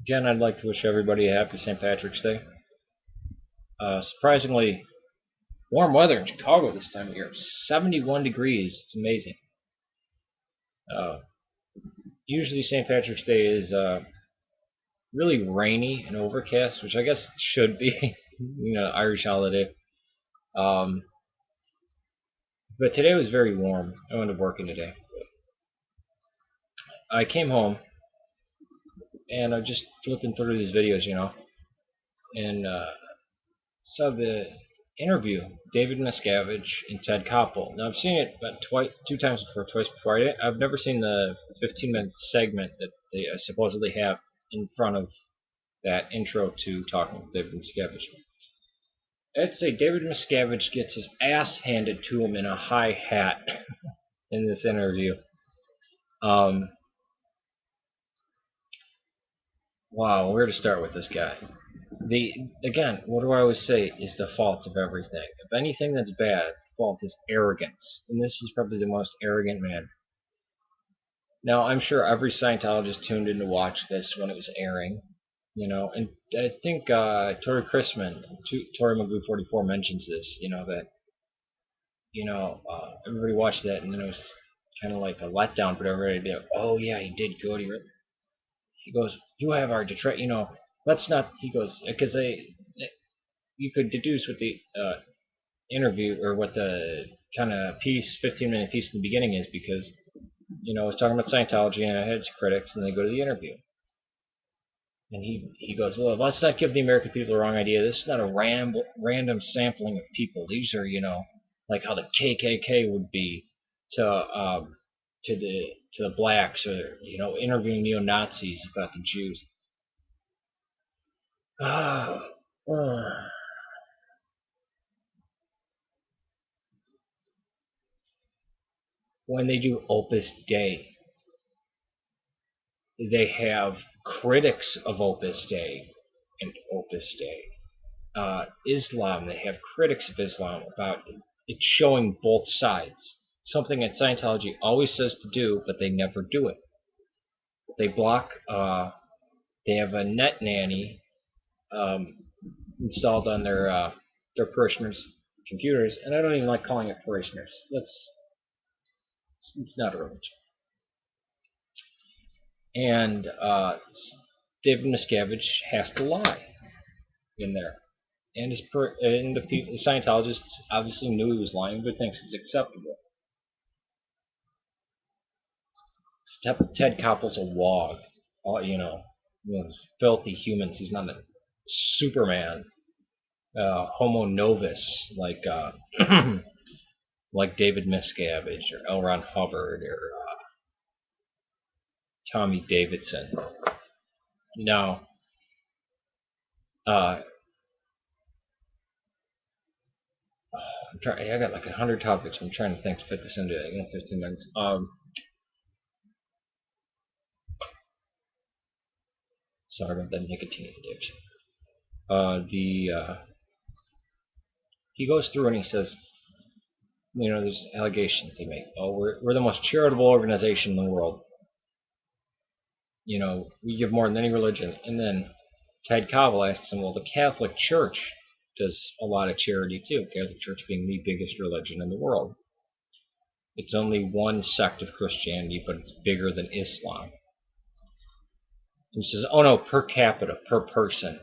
Again, I'd like to wish everybody a happy St. Patrick's Day. Surprisingly warm weather in Chicago this time of year. 71 degrees. It's amazing. Uh, Usually St. Patrick's Day is really rainy and overcast, which I guess should be, Irish holiday. Um, but today was very warm. I went to working today. I came home and I just flipping through these videos, and saw the interview, David Miscavige and Ted Koppel. Now I've seen it about two times before, twice before. I've never seen the 15-minute segment that they supposedly have in front of that intro to talking with David Miscavige. I'd say David Miscavige gets his ass handed to him in a high hat in this interview. Wow, where to start with this guy? Again, what do I always say is the fault of everything. If anything that's bad, the fault is arrogance. And this is probably the most arrogant man. Now, I'm sure every Scientologist tuned in to watch this when it was airing. And I think Tori Chrisman, Tori Magoo 44 mentions this, that, everybody watched that and then it was kind of like a letdown for everybody to be like, oh yeah, he did good. He goes, you have our detract, let's not, he goes, because you could deduce what the interview or what the kind of 15-minute piece in the beginning is, because, I was talking about Scientology and I had its critics and they go to the interview. And he goes, well, let's not give the American people the wrong idea. This is not a random sampling of people. These are, like how the KKK would be to the blacks, or interviewing neo-Nazis about the Jews. When they do Opus Dei, they have critics of Opus Dei and Opus Dei. Islam, they have critics of Islam about it showing both sides. Something that Scientology always says to do, but they never do it. They block, they have a net nanny installed on their parishioners' computers, and I don't even like calling it parishioners. It's not a religion. And David Miscavige has to lie in there. And the Scientologists obviously knew he was lying, but thinks it's acceptable. Ted Koppel's a wog. Filthy humans. He's not a Superman. Homo novus, like like David Miscavige or L. Ron Hubbard or Tommy Davidson. No. I got like 100 topics. I'm trying to think to fit this into 15 minutes. Sorry about that nicotine addiction. He goes through and he says, there's allegations they make. Oh, we're the most charitable organization in the world. We give more than any religion. And then Ted Koppel asks him, well, the Catholic Church does a lot of charity too. Catholic Church being the biggest religion in the world. It's only one sect of Christianity, but it's bigger than Islam. And he says, oh no, per capita, per person.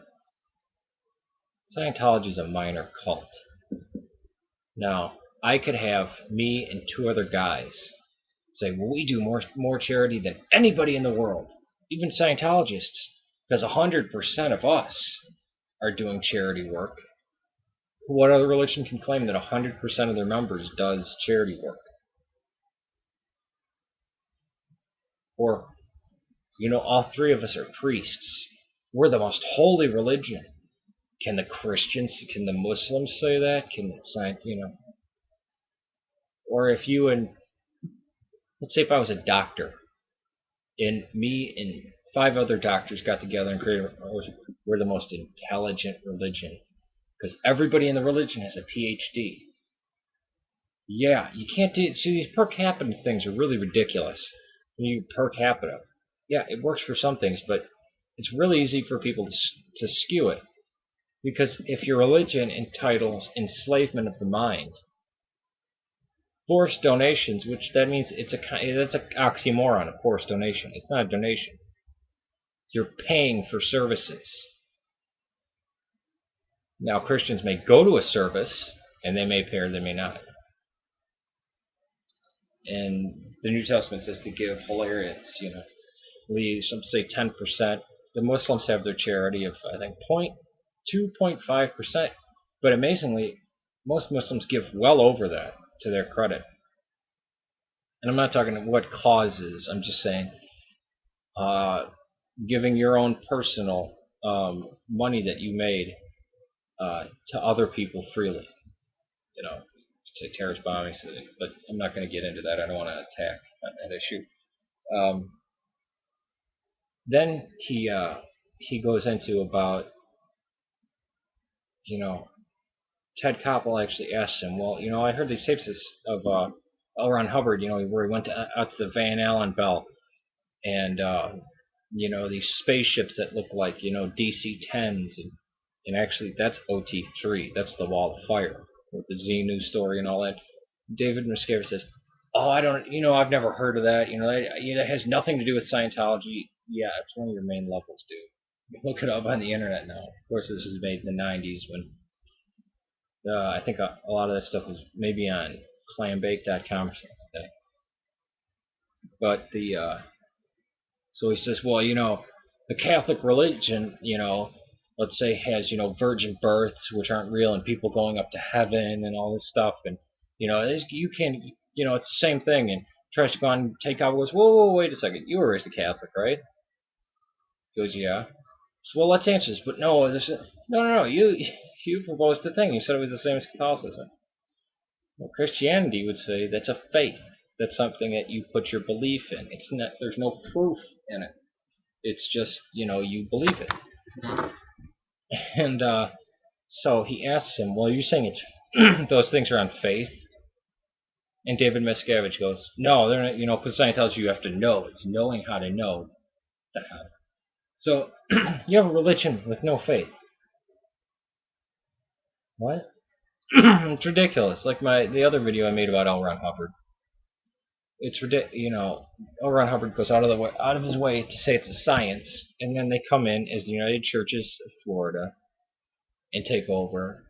Scientology is a minor cult. Now, I could have me and two other guys say, well, we do more charity than anybody in the world, even Scientologists, because 100% of us are doing charity work. What other religion can claim that 100% of their members does charity work? Or, all three of us are priests. We're the most holy religion. Can the Christians, can the Muslims say that? Can the science, Or if you and, let's say if I was a doctor, and me and 5 other doctors got together and created, we're the most intelligent religion, because everybody in the religion has a PhD. Yeah, you can't do, see, these per capita things are really ridiculous. When you per capita, yeah, it works for some things, but it's really easy for people to skew it. Because if your religion entitles enslavement of the mind, forced donations, which that means that's an oxymoron, a forced donation. It's not a donation. You're paying for services. Now, Christians may go to a service, and they may pay or they may not. And the New Testament says to give hilarious, some say 10%. The Muslims have their charity of, I think, 2.5%. But amazingly, most Muslims give well over that to their credit. And I'm not talking what causes. I'm just saying giving your own personal money that you made to other people freely. Say terrorist bombings, but I'm not going to get into that. I don't want to attack that issue. Then he goes into about, Ted Koppel actually asked him, well, I heard these tapes of L. Ron Hubbard, where he went out to the Van Allen belt, and these spaceships that look like DC-10s, and actually that's OT-3. That's the Wall of Fire with the Xenu story and all that. David Miscavige says, "Oh, I don't, I've never heard of that. That has nothing to do with Scientology." Yeah, it's one of your main levels, dude. Look it up on the internet now. Of course, this was made in the '90s when I think a lot of that stuff was maybe on clambake.com or something like that. But so he says, well, the Catholic religion, let's say has, virgin births, which aren't real, and people going up to heaven and all this stuff. And, you can, it's the same thing. And tries to go on and take out, goes, whoa, wait a second. You were raised a Catholic, right? He goes, yeah. So, well, let's answer this. But no, no. You proposed the thing. You said it was the same as Catholicism. Well, Christianity would say that's a faith. That's something that you put your belief in. It's not. There's no proof in it. It's just, you believe it. And so he asks him, well, you're saying it's those things are on faith? And David Miscavige goes, no, they're not, because science tells you have to know. It's knowing how to know that. So you have a religion with no faith. What? It's ridiculous. Like the other video I made about L. Ron Hubbard. It's ridiculous. L. Ron Hubbard goes out of his way to say it's a science, and then they come in as the United Churches of Florida and take over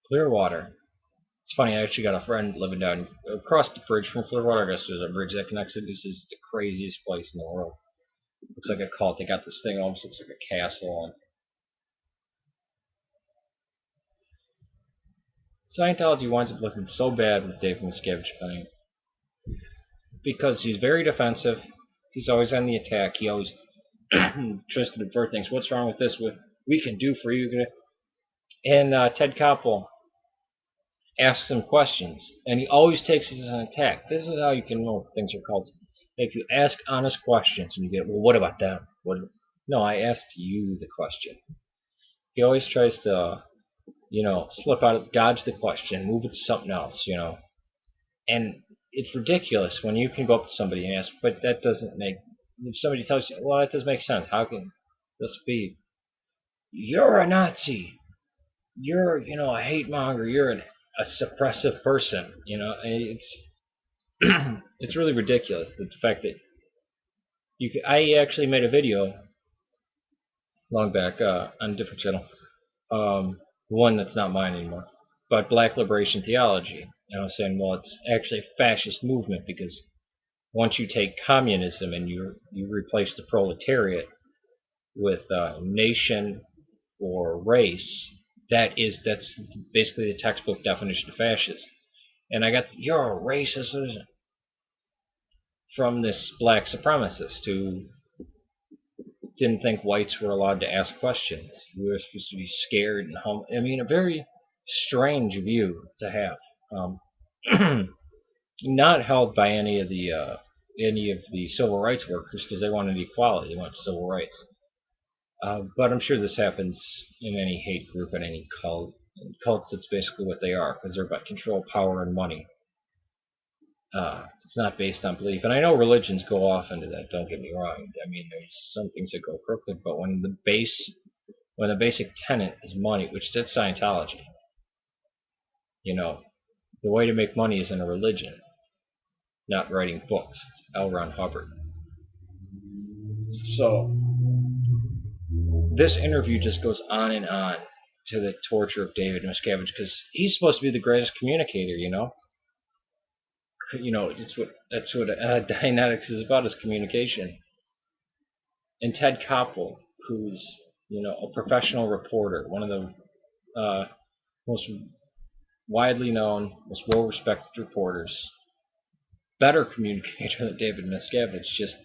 Clearwater. It's funny. I actually got a friend living down across the bridge from Clearwater. I guess there's a bridge that connects it. This is the craziest place in the world. Looks like a cult. They got this thing almost looks like a castle. And Scientology winds up looking so bad with Dave Miscavige playing because he's very defensive. He's always on the attack. He always tries to divert things. What's wrong with this? What we can do for you? And Ted Koppel asks him questions, and he always takes it as an attack. This is how you can know if things are cults. If you ask honest questions and you get, well, what about them? No, I asked you the question. He always tries to, slip out, dodge the question, move it to something else, And it's ridiculous when you can go up to somebody and ask, but that doesn't make. If somebody tells you, well, that doesn't make sense. How can this be? You're a Nazi. You're, a hate monger. You're a suppressive person. It's it's really ridiculous. The fact that I actually made a video long back on a different channel, one that's not mine anymore, but Black Liberation Theology. And I was saying, well, it's actually a fascist movement because once you take communism and you replace the proletariat with nation or race, that's basically the textbook definition of fascism. And I got, you're a racist from this black supremacist who didn't think whites were allowed to ask questions. We were supposed to be scared and humble. I mean, a very strange view to have. Not held by any of the civil rights workers because they wanted equality. They wanted civil rights. But I'm sure this happens in any hate group and any cult. In cults, it's basically what they are because they're about control, power, and money. It's not based on belief. And I know religions go off into that. Don't get me wrong. I mean, there's some things that go crooked, but when the basic tenet is money, which is Scientology, you know, the way to make money is in a religion, not writing books. It's L. Ron Hubbard. So this interview just goes on and on to the torture of David Miscavige because he's supposed to be the greatest communicator. That's what Dianetics is about, is communication. And Ted Koppel, who's a professional reporter, one of the most widely known, most well-respected reporters, better communicator than David Miscavige, just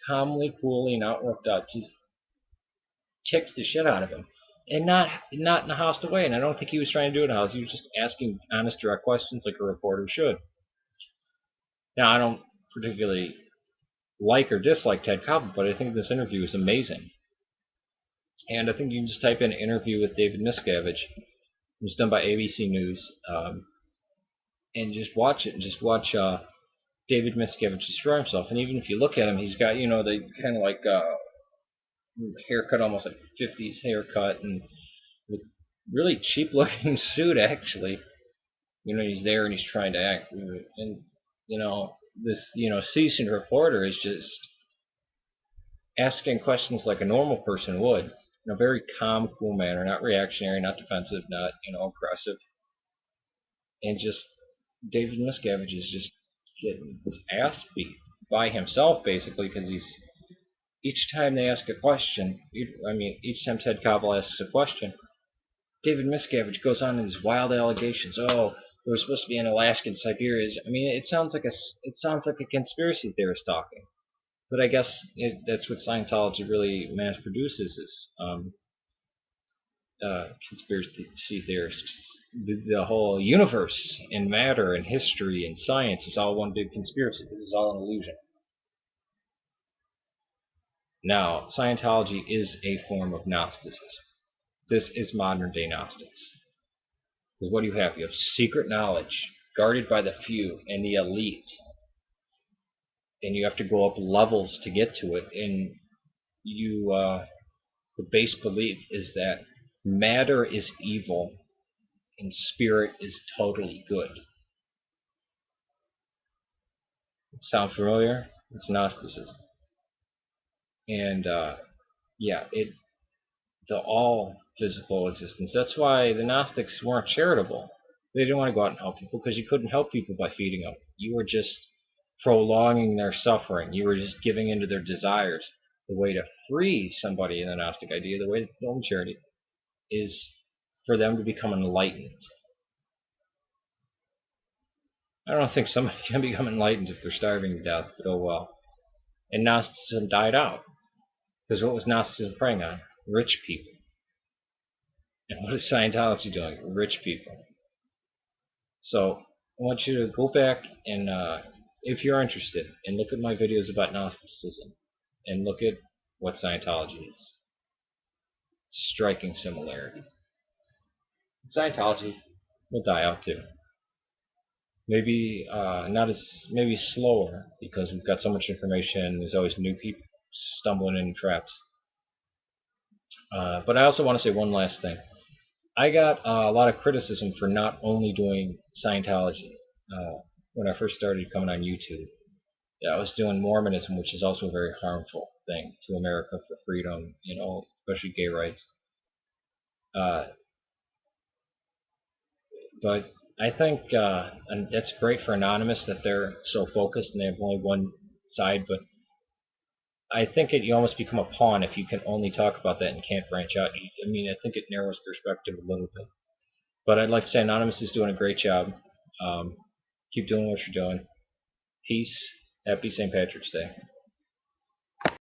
calmly, coolly, not worked up, just kicks the shit out of him. And not in a hostile way. And I don't think he was trying to do it in a house. He was just asking honest, direct questions like a reporter should. Now, I don't particularly like or dislike Ted Koppel, but I think this interview is amazing. And I think you can just type in interview with David Miscavige. It was done by ABC News. And just watch it. And just watch David Miscavige destroy himself. And even if you look at him, he's got, the kind of like haircut, almost like 50s haircut, and with really cheap looking suit, actually. He's there and he's trying to act. And, this, seasoned reporter is just asking questions like a normal person would, in a very calm, cool manner, not reactionary, not defensive, not, aggressive. And just David Miscavige is just getting his ass beat by himself, basically, because each time they ask a question, each time Ted Koppel asks a question, David Miscavige goes on in these wild allegations. Oh, there was supposed to be an Alaskan Siberia. It sounds like a conspiracy theorist talking. But I guess that's what Scientology really mass produces, is conspiracy theorists. The whole universe and matter and history and science is all one big conspiracy. This is all an illusion. Now, Scientology is a form of Gnosticism. This is modern day Gnostics. Because what do you have? You have secret knowledge guarded by the few and the elite. And you have to go up levels to get to it. And the base belief is that matter is evil and spirit is totally good. Sound familiar? It's Gnosticism. And the all physical existence. That's why the Gnostics weren't charitable. They didn't want to go out and help people because you couldn't help people by feeding them. You were just prolonging their suffering. You were just giving into their desires. The way to free somebody in the Gnostic idea, the way to build charity, is for them to become enlightened. I don't think somebody can become enlightened if they're starving to death, but oh well. And Gnosticism died out. Because what was Gnosticism preying on? Rich people. And what is Scientology doing? Rich people. So I want you to go back and, if you're interested, and look at my videos about Gnosticism, and look at what Scientology is. Striking similarity. Scientology will die out too. Maybe maybe slower, because we've got so much information. There's always new people stumbling into traps. But I also want to say one last thing. I got a lot of criticism for not only doing Scientology when I first started coming on YouTube. I was doing Mormonism, which is also a very harmful thing to America for freedom, especially gay rights. But I think and that's great for Anonymous that they're so focused and they have only one side. But I think you almost become a pawn if you can only talk about that and can't branch out. I think it narrows perspective a little bit. But I'd like to say Anonymous is doing a great job. Keep doing what you're doing. Peace. Happy St. Patrick's Day.